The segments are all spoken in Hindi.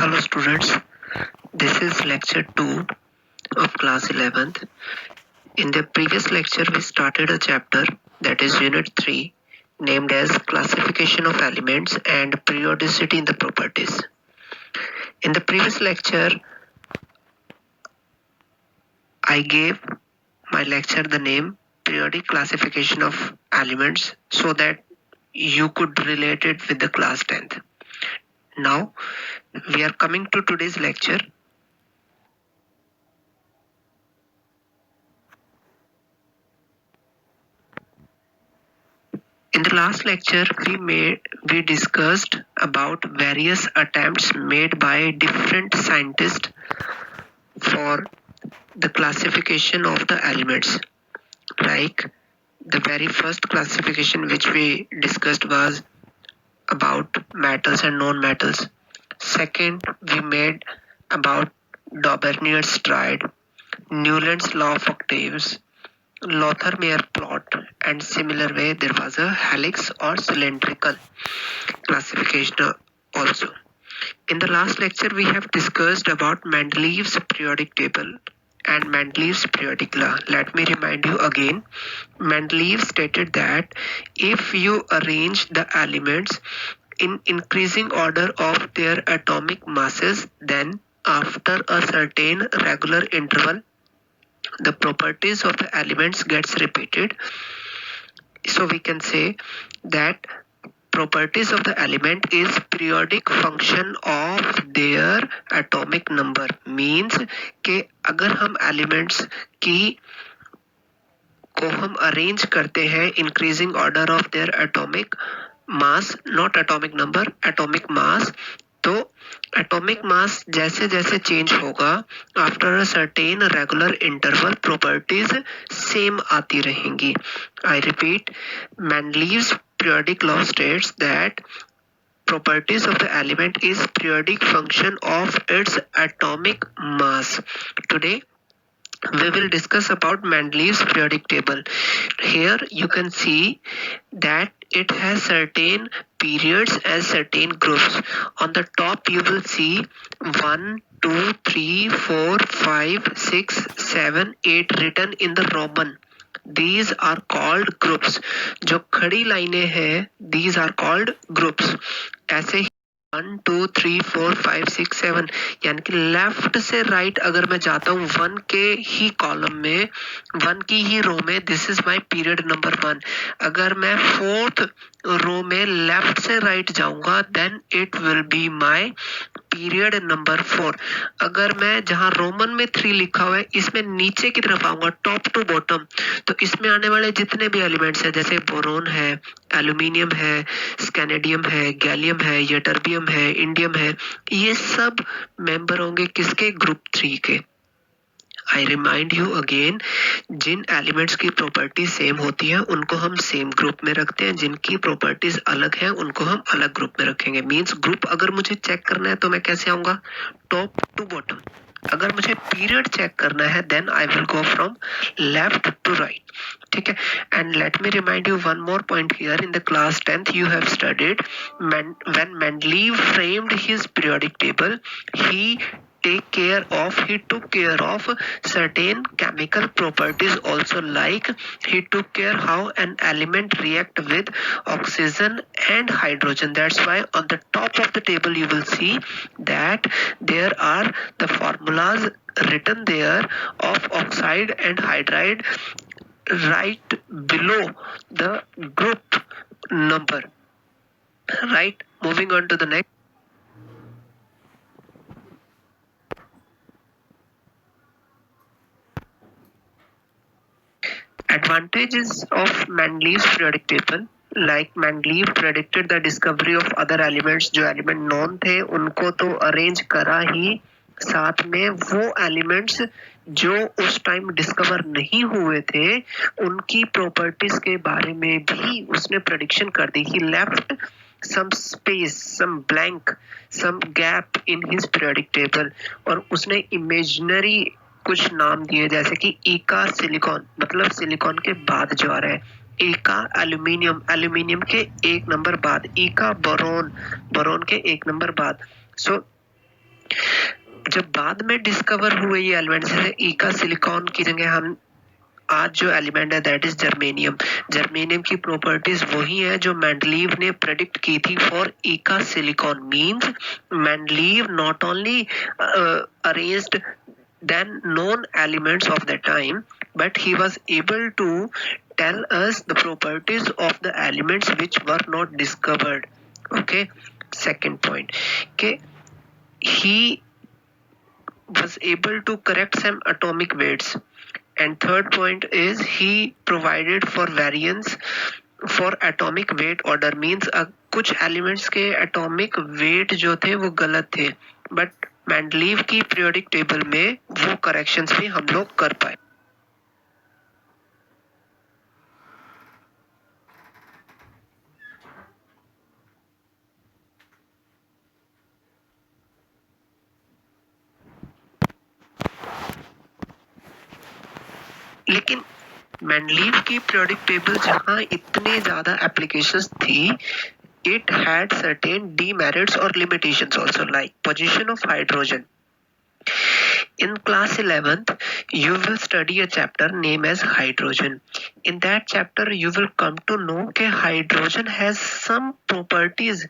Hello students, this is lecture 2 of class 11th. In the previous lecture we started a chapter that is unit 3 named as classification of elements and periodicity in the properties. In the previous lecture I gave my lecture the name periodic classification of elements so that you could relate it with the class 10th. Now we are coming to today's lecture. In the last lecture, we discussed about various attempts made by different scientists for the classification of the elements. Like the very first classification which we discussed was about metals and non-metals. Second, we made about Daubernier stride, Newland's law of octaves, Lothar-Meyer plot, and similar way there was a helix or cylindrical classification also. In the last lecture we have discussed about Mendeleev's periodic table and Mendeleev's periodic law. Let me remind you again. Mendeleev stated that if you arrange the elements in increasing order of their atomic masses, then after a certain regular interval the properties of the elements gets repeated. So we can say that properties of the element is periodic function of their atomic number. Means कि अगर हम elements की को हम arrange करते हैं increasing order of their atomic mass, not atomic number, atomic mass, तो एटॉमिक मास जैसे जैसे चेंज होगा after a certain regular interval properties same आती रहेंगी. I repeat, Mendeleev's periodic law states that properties of the element is periodic function of its atomic mass. Today we will discuss about Mendeleev's periodic table. Here you can see that it has certain periods as certain groups. On the top you will see 1, 2, 3, 4, 5, 6, 7, 8 written in the Roman. These are called groups. जो खड़ी लाइनें हैं, these are called groups. ऐसे ही 1, 2, 3, 4, 5, 6, 7 यानी कि लेफ्ट से राइट अगर मैं जाता हूँ 1 के ही कॉलम में, 1 की ही रो में, this is my period number 1. अगर मैं 4th रो में लेफ्ट से राइट जाऊंगा then it will be my period number 4. अगर मैं जहां रोमन में 3 लिखा हुआ है इसमें नीचे की तरफ आऊंगा टॉप टू बॉटम, तो इसमें आने वाले जितने भी एलिमेंट्स हैं जैसे बोरोन है, एल्यूमिनियम है, स्कैनेडियम है, गैलियम है, यटर्बियम है, इंडियम है, ये सब मेंबर होंगे किसके? ग्रुप 3 के. आई रिमाइंड यू अगेन, जिन एलिमेंट्स की प्रॉपर्टी सेम होती है उनको हम सेम ग्रुप में रखते हैं, जिनकी प्रॉपर्टीज अलग हैं उनको हम अलग ग्रुप में रखेंगे. मींस ग्रुप अगर मुझे चेक करना है तो मैं कैसे आऊंगा? Top to bottom. अगर मुझे पीरियड चेक करना है then I will go from left to right. ठीक है. And let me remind you one more point here. In the class 10th you have studied when Mendeleev framed his periodic table, he took care of certain chemical properties also, like he took care how an element react with oxygen and hydrogen. That's why on the top of the table you will see that there are the formulas written there of oxide and hydride right below the group number. Right, moving on to the next. Advantages of Mendeleev's periodic table. Like Mendeleev predicted the discovery of other elements. जो एलिमेंट नॉन थे उनको तो अरेंज करा ही, साथ में वो एलिमेंट्स जो उस टाइम डिस्कवर नहीं हुए थे उनकी प्रॉपर्टीज के बारे में भी उसने प्रेडिक्शन कर दी. ही left some space, some blank, some gap in his periodic table. और उसने इमेजिनरी कुछ नाम दिए जैसे कि इका सिलिकॉन, मतलब सिलिकॉन के बाद जो आ रहा है, इका एल्यूमिनियम, एल्यूमिनियम के 1 नंबर बाद, इका बोरोन, बोरोन के 1 नंबर बाद. सो जब बाद में डिस्कवर हुए ये एलिमेंट, जैसे ईका सिलिकॉन की जगह हम आज जो एलिमेंट है दैट इज जर्मेनियम। जर्मेनियम की प्रॉपर्टीज वही है जो मेंडलीव ने प्रेडिक्ट की थी for eka silicon. Means Mendeleev not only arranged then known elements of that time, but he was able to tell us the properties of the elements which were not discovered. Okay, second point, okay, he was able to correct some atomic weights, and third point is he provided for variance for atomic weight order, means कुछ elements के atomic weight जो थे वो गलत थे, but मेंडलीव की पीरियोडिक टेबल में वो करेक्शंस भी हम लोग कर पाए। लेकिन मेंडलीव की पीरियोडिक टेबल जहां इतने ज्यादा एप्लीकेशंस थी, it had certain demerits or limitations also, like position of hydrogen. In class 11th, you will study a chapter named as hydrogen. In that chapter, you will come to know that hydrogen has some properties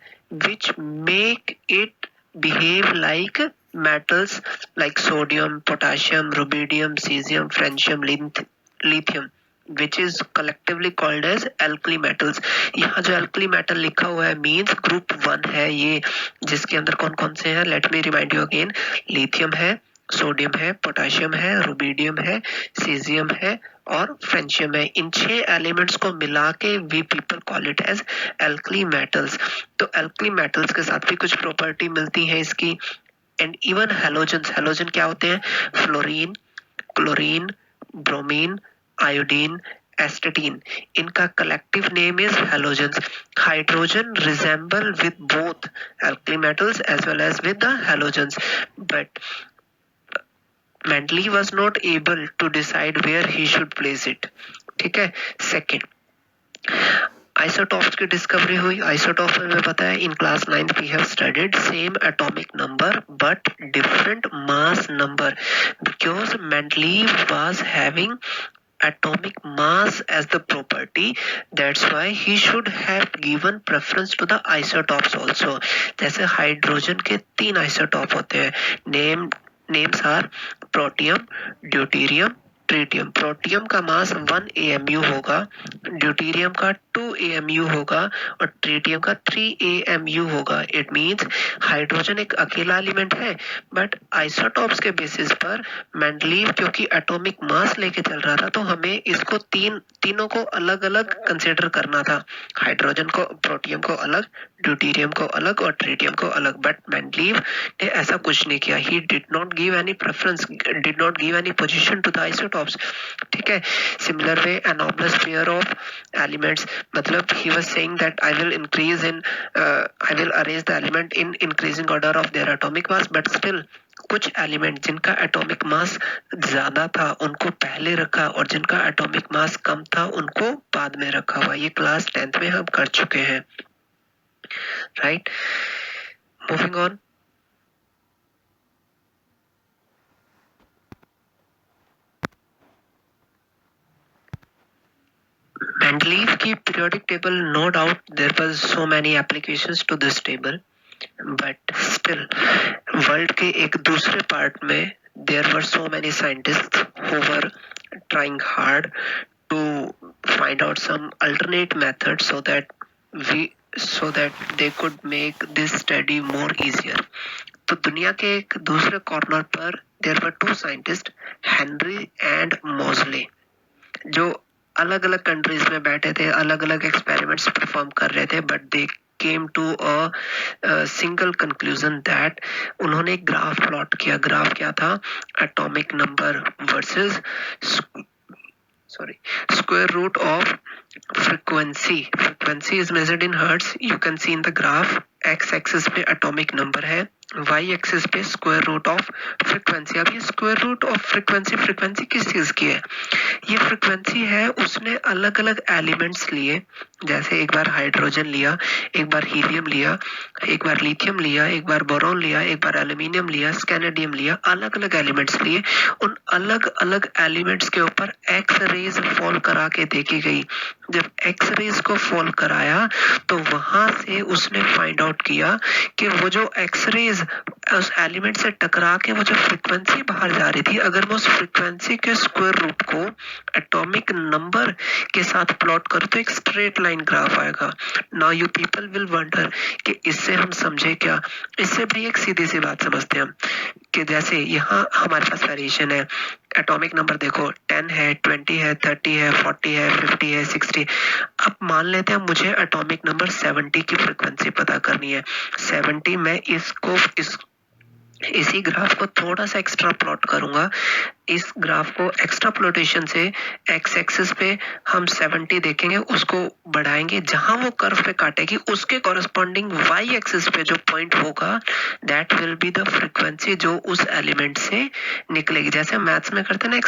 which make it behave like metals like sodium, potassium, rubidium, cesium, francium, lithium, which is collectively called as alkali metals. यहाँ जो alkali metal लिखा हुआ है means group 1 है ये, जिसके अंदर कौन कौन से हैं, let me remind you again, lithium है, सोडियम है, पोटेशियम है, रुबिडियम है, सीजियम है और फ्रेंशियम है। इन 6 एलिमेंट्स को मिला के we people call it as alkali metals. तो एल्कली मेटल्स के साथ भी कुछ प्रॉपर्टी मिलती है इसकी। एंड इवन हैलोजन्स, हैलोजन क्या होते हैं, फ्लोरीन, क्लोरीन, ब्रोमीन, आयोडीन, एस्टेटीन, इनका collective name is halogens. Hydrogen resemble with both alkali metals as well as with the halogens, but Mendeleev was not able to decide where he should place it. ठीक है। सेकेंड, आइसोटॉप्स की डिस्कवरी हुई। आइसोटॉप्स में पता है in class 9th we have studied same atomic number but different mass number, because Mendeleev was having atomic mass as the property, that's why he should have given preference to the isotopes also. जैसे हाइड्रोजन के 3 आइसोटॉप होते हैं, names are protium, deuterium, tritium. Protium का मास 1 AMU होगा, ड्यूटीरियम का 2 AMU होगा और ट्रीटियम का 3 AMU होगा। इट मींस हाइड्रोजन एक अकेला एलिमेंट है, बट आइसोटॉप्स के बेसिस पर मेंडलीव क्योंकि एटॉमिक मास लेके चल रहा था तो हमें इसको तीनों को अलग अलग कंसीडर करना था, हाइड्रोजन को, प्रोटियम को अलग, ड्यूटीरियम को अलग और ट्रीटियम को अलग। बट मेंडलीव ने ऐसा कुछ नहीं किया। He did not give any preference, did not give any position to the isotopes. ठीक है। Similar way anomalous pair of elements, मतलब he was saying that I will increase in I will arrange the element in increasing order of their atomic mass, but still कुछ एलिमेंट जिनका एटॉमिक मास ज्यादा था उनको पहले रखा और जिनका एटॉमिक मास कम था उनको बाद में रखा हुआ। ये क्लास 10th में हम कर चुके हैं, राइट। Moving on. Mendeleev की periodic table, no doubt there was so many applications to this table, but still world के एक दूसरे part में there were so many scientists who were trying hard to find out some alternate methods so that they could make this study more easier. तो दुनिया के एक दूसरे कॉर्नर पर there were 2 scientists, Henry and Moseley, जो अलग अलग कंट्रीज में बैठे थे, अलग अलग एक्सपेरिमेंट्स परफॉर्म कर रहे थे, but they came to a single conclusion that, उन्होंने एक ग्राफ प्लॉट किया। ग्राफ क्या था, atomic number versus square root of frequency. Frequency is measured in hertz. You can see in the graph, x axis पे atomic number है, y axis पे square root of frequency। अब ये square root of frequency किस चीज की है, ये frequency है, उसने अलग अलग elements लिए जैसे एक बार हाइड्रोजन लिया, एक बार हीलियम लिया, एक बार लिथियम लिया, एक बार बोरॉन लिया, एक बार एल्यूमिनियम लिया, स्कैनेडियम लिया, अलग अलग एलिमेंट्स लिए, उन अलग अलग एलिमेंट्स के ऊपर एक्स रेज फॉल करा के देखी गई। जब एक्स रेज को फॉल कराया तो वहां से उसने फाइंड आउट किया कि वो जो एक्स रेज उस एलिमेंट से टकरा के वो जो फ्रीक्वेंसी बाहर जा रही थी, अगर मैं उस फ्रीक्वेंसी के स्क्वायर रूट को एटॉमिक नंबर के साथ प्लॉट करूं तो एक स्ट्रेट लाइन ग्राफ आएगा। Now you people will wonder कि इससे हम समझे क्या। इससे भी एक सीधी सी बात समझते हैं हम कि जैसे यहाँ हमारे पास वेरिएशन है, एटॉमिक नंबर देखो 10 है, 20 है, 30 है, 40 है, 50 है, 60। अब मान लेते हैं मुझे एटॉमिक नंबर 70 की फ्रीक्वेंसी पता करनी है। 70 मैं इसको इसी ग्राफ को थोड़ा सा एक्स्ट्रा प्लॉट करूंगा। इस ग्राफ को एक्स्ट्राप्लोटेशन से एक्स एक्सिस पे हम 70 देखेंगे, उसको बढ़ाएंगे, जहां वो कर्व पे काटेगी उसके कॉरेस्पॉन्डिंग वाई एक्सिस पे जो पॉइंट होगा that will be the frequency जो उस एलिमेंट से निकलेगी। जैसे मैथ्स में करते हैं ना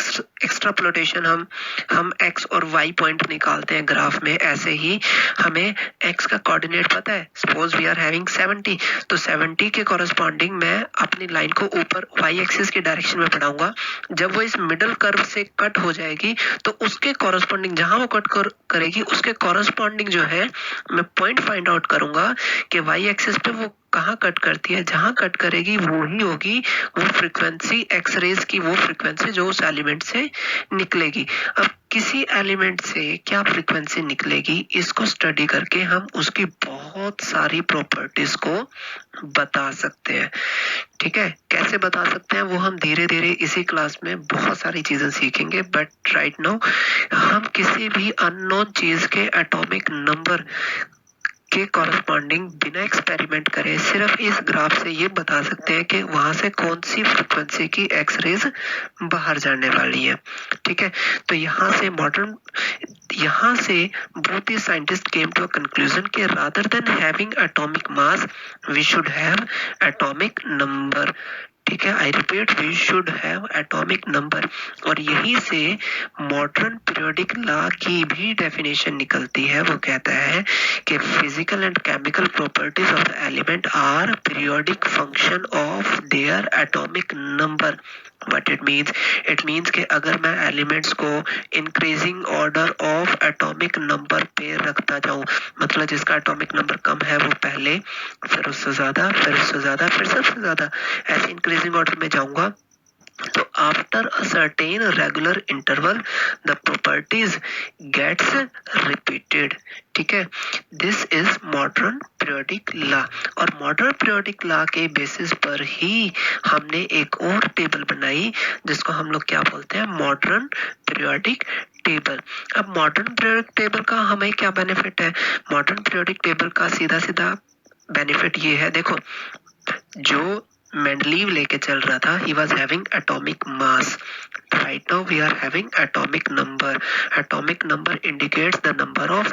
एक्स्ट्राप्लोटेशन, हम एक्स और वाई पॉइंट निकालते हैं ग्राफ में, ऐसे ही हमें एक्स का कोऑर्डिनेट पता है। सपोज वी आर हैविंग 70, तो 70 के कॉरेस्पॉन्डिंग मैं अपनी लाइन को ऊपर वाई एक्सिस की डायरेक्शन में बढ़ाऊंगा। जब वो इस मिडल कर्व से कट हो जाएगी तो उसके कॉरेस्पॉन्डिंग जहां वो करेगी उसके कॉरेस्पॉन्डिंग जो है मैं पॉइंट फाइंड आउट करूंगा कि वाई एक्सिस पे वो कहाँ कट करती है। जहां कट करेगी वो ही होगी वो फ्रीक्वेंसी एक्स रेज की, वो फ्रीक्वेंसी जो उस एलिमेंट से निकलेगी। अब किसी एलिमेंट से क्या फ्रीक्वेंसी निकलेगी इसको स्टडी करके हम उसकी बहुत सारी प्रॉपर्टीज को बता सकते हैं। ठीक है, कैसे बता सकते हैं वो हम धीरे धीरे इसी क्लास में बहुत सारी चीजें सीखेंगे। बट राइट नाउ हम किसी भी अननोन चीज के एटॉमिक नंबर के कॉरेस्पॉन्डिंग बिना एक्सपेरिमेंट करे सिर्फ इस ग्राफ से ये बता सकते हैं कि वहां से कौन सी फ्रीक्वेंसी की एक्स रेज बाहर जाने वाली है। ठीक है, तो यहाँ से both the scientists came to a conclusion कि rather than having atomic mass we should have atomic number। ठीक है, I repeat, we should have atomic number. और यही से मॉडर्न पीरियोडिक लॉ की भी डेफिनेशन निकलती है। वो कहता है कि physical and chemical properties of the element are periodic function of their atomic number. What it means कि अगर मैं एलिमेंट्स को increasing order of atomic number पे रखता जाऊं, मतलब जिसका एटॉमिक नंबर कम है वो पहले, फिर उससे ज्यादा, फिर उससे ज्यादा, फिर सबसे ज्यादा, ऐसे इंक्रीजिंग ऑर्डर में जाऊंगा, तो after a certain regular interval the properties gets repeated. ठीक है, this is modern periodic law. और मॉडर्न पीरियोडिक लॉ के बेसिस पर ही हमने एक और टेबल बनाई जिसको हम लोग क्या बोलते हैं, मॉडर्न पीरियोडिक टेबल। अब मॉडर्न पीरियोडिक टेबल का हमें क्या बेनिफिट है? मॉडर्न पीरियोडिक टेबल का सीधा सीधा बेनिफिट ये है, देखो, जो मेंडलीव लेके चल रहा था, he was having atomic mass. Right now we are having atomic number. Atomic number indicates the number of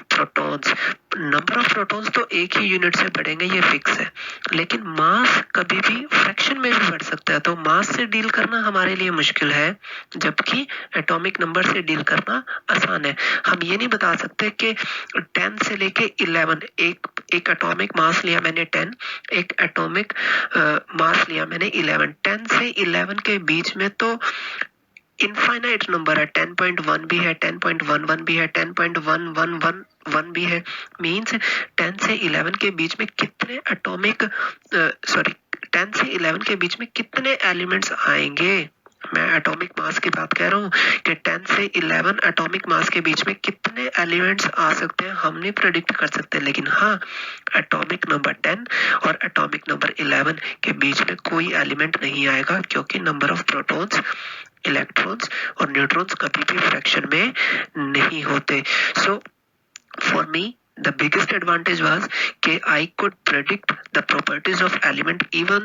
protons. Number of protons तो एक ही यूनिट से बढ़ेंगे, ये फिक्स है, लेकिन मास कभी भी फ्रैक्शन में भी बढ़ सकता है। तो मास से डील करना हमारे लिए मुश्किल है, जबकि एटॉमिक नंबर से डील करना आसान है। हम ये नहीं बता सकते कि 10 से लेके 11, एक एटॉमिक मास लिया मैंने 10, एक एटॉमिक मास लिया मैंने 11, 10 से 11 के बीच में तो इनफाइनाइट नंबर है, 10.1 भी है, 10.11 भी है, 10.1111 भी है। मींस 10 से 11 के बीच में कितने एटॉमिक 10 से 11 के बीच में कितने एलिमेंट्स आएंगे। मैं एटॉमिक मास की बात कह रहा हूँ कि 10 से 11 एटॉमिक मास के बीच में कितने एलिमेंट्स आ सकते हैं हम नहीं प्रेडिक्ट कर सकते, लेकिन हाँ, एटॉमिक नंबर 10 और एटॉमिक नंबर 11 के बीच में कोई एलिमेंट नहीं आएगा, क्योंकि नंबर ऑफ प्रोटॉन्स, इलेक्ट्रॉन्स और न्यूट्रॉन्स कभी भी फ्रैक्शन में नहीं होते। So for me the biggest advantage was कि I could predict the properties of element even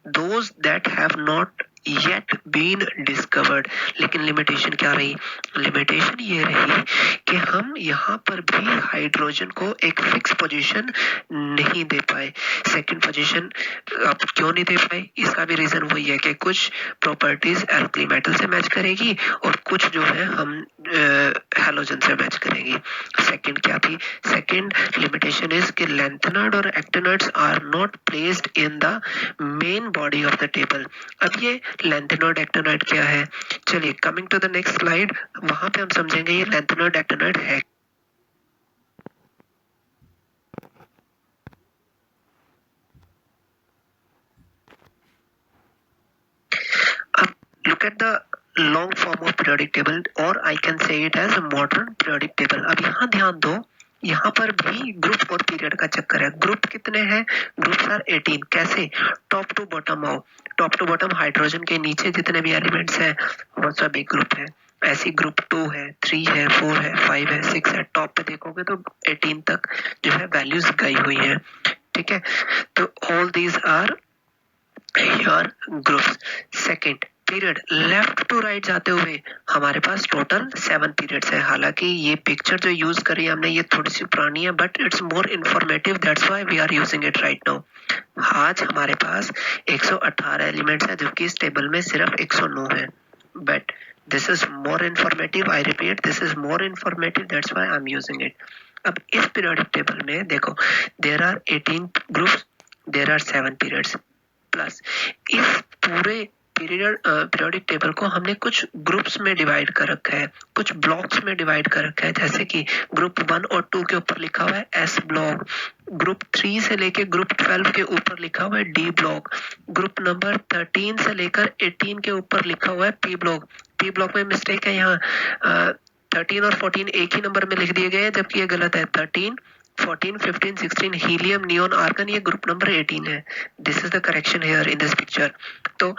those that have not yet been discovered। लेकिन लिमिटेशन क्या रही? लिमिटेशन ये रही कि हम यहाँ पर भी हाइड्रोजन को एक फिक्स पोजीशन नहीं दे पाए। सेकंड पोजीशन अब क्यों नहीं दे पाए? इसका भी रीजन वही है कि कुछ प्रॉपर्टीज एल्कली मेटल से मैच करेगी और कुछ जो है हम हैलोजन से मैच करेगी। सेकंड क्या थी? सेकंड लिमिटेशन इज कि लैंथेनॉइड और actinoids are not placed in the main body of the table. अब ये लैंथेनॉइड एक्टिनॉइड क्या है? चलिए coming to the next slide, वहां पे हम समझेंगे ये लैंथेनॉइड एक्टिनॉइड है। अब look at the long form of periodic table or I can say it as a modern periodic table। अब यहाँ ध्यान दो, यहाँ पर भी ग्रुप और पीरियड का चक्कर है। ग्रुप कितने हैं? Groups are 18। कैसे? टॉप टू बॉटम आओ, टॉप टू बॉटम हाइड्रोजन के नीचे जितने भी एलिमेंट्स हैं वो सब एक ग्रुप है। ऐसी ग्रुप 2 है, 3 है, 4 है, 5 है, 6 है। टॉप पे देखोगे तो 18 तक जो है वैल्यूज गई हुई हैं। ठीक है, तो all these are your groups. Second period, left to right जाते हुए हमारे पास टोटल 7 पीरियड्स है। हालांकि ये पिक्चर जो यूज करी हमने ये थोड़ी सी पुरानी है, but it's more informative, that's why we are using it right now. आज हमारे पास 118 एलिमेंट्स है, जबकि इस टेबल में सिर्फ 109 है। But this is more informative, I repeat, this is more informative, that's why I am using it. अब इस पीरियोडिक टेबल में देखो, there are 18 groups, there are 7 periods, plus इस पूरे पीरियोडिक टेबल को हमने कुछ ग्रुप्स में डिवाइड कर रखा है, कुछ ब्लॉक्स में डिवाइड कर रखा है। जैसे कि ग्रुप 1 और 2 के ऊपर लिखा हुआ है एस ब्लॉक, ग्रुप 3 से लेके ग्रुप 12 के ऊपर लिखा हुआ है डी ब्लॉक, ग्रुप नंबर 13 से लेकर 18 के ऊपर लिखा हुआ है पी ब्लॉक। पी ब्लॉक में मिस्टेक है, यहाँ 13 और 14 एक ही नंबर में लिख दिए गए हैं, जबकि ये गलत है। 13, 14, 15, 16 हीलियम, नियोन, आर्गन, ये ग्रुप नंबर 18 है। This is the correction here in this picture. तो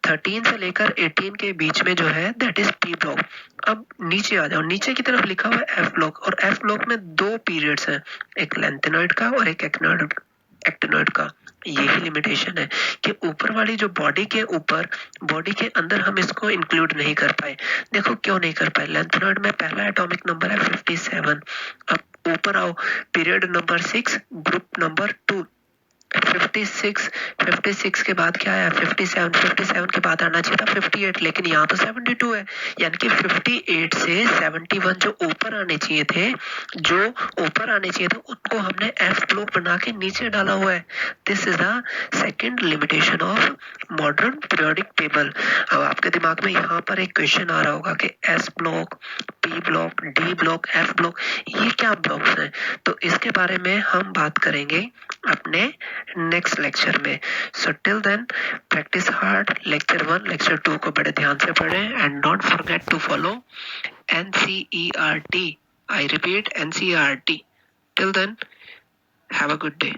13 से लेकर 18 के बीच में जो है दैट इज पी ब्लॉक। अब नीचे आ जाओ, नीचे की तरफ लिखा हुआ है एफ ब्लॉक, और एफ ब्लॉक में 2 पीरियड्स हैं, एक लैंथेनॉइड का और एक एक्टिनॉइड का। यही लिमिटेशन है कि ऊपर वाली जो बॉडी के ऊपर, बॉडी के अंदर हम इसको इंक्लूड नहीं कर पाए। देखो क्यों नहीं कर पाए? लैंथेनॉइड में पहला एटॉमिक नंबर है 57। अब ऊपर आओ, पीरियड नंबर 6, ग्रुप नंबर 2, 56 के बाद क्या आया? 57 के बाद आना चाहिए था 58, लेकिन यहाँ तो 72 है। यानी कि 58 से 71 जो ऊपर आने चाहिए थे, जो ऊपर आने चाहिए थे, उनको हमने एफ ब्लॉक बना के नीचे डाला हुआ है। This is the second limitation of modern periodic table. अब आपके दिमाग में यहाँ पर एक क्वेश्चन आ रहा होगा कि S block, P block, D block, F block, ये क्या ब्लॉक्स हैं? तो इसके बारे में हम बात करेंगे अपने नेक्स्ट लेक्चर में। So till then practice hard. Lecture 1, lecture 2 को बड़े ध्यान से पढ़ें and don't forget to follow NCERT। I repeat NCERT। Till then, have a good day.